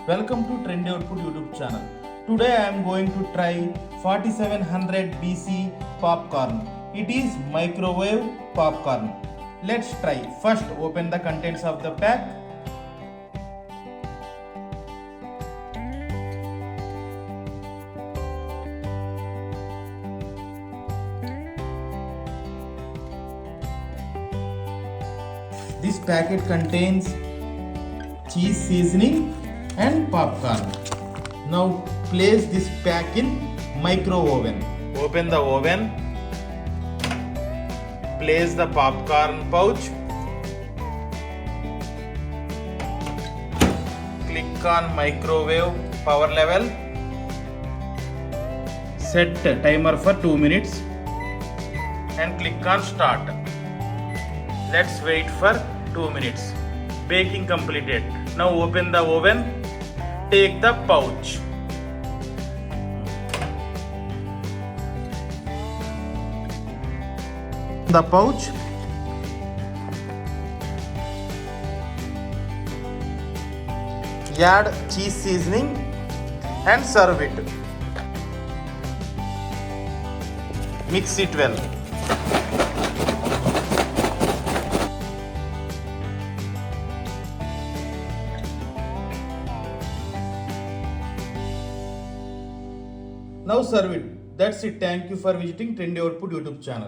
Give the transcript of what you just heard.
Welcome to Trendy Output YouTube channel. Today I am going to try 4700 BC popcorn. It is microwave popcorn. Let's try. First open the contents of the pack. This packet contains cheese seasoning and popcorn. Now place this pack in micro oven. Open the oven. Place the popcorn pouch. Click on microwave power level. Set timer for 2 minutes and click on start. Let's wait for 2 minutes. Baking completed. Now open the oven. Take the pouch. The pouch. Add cheese seasoning and serve it. Mix it well. Now serve it. That's it. Thank you for visiting Trendy Output YouTube channel.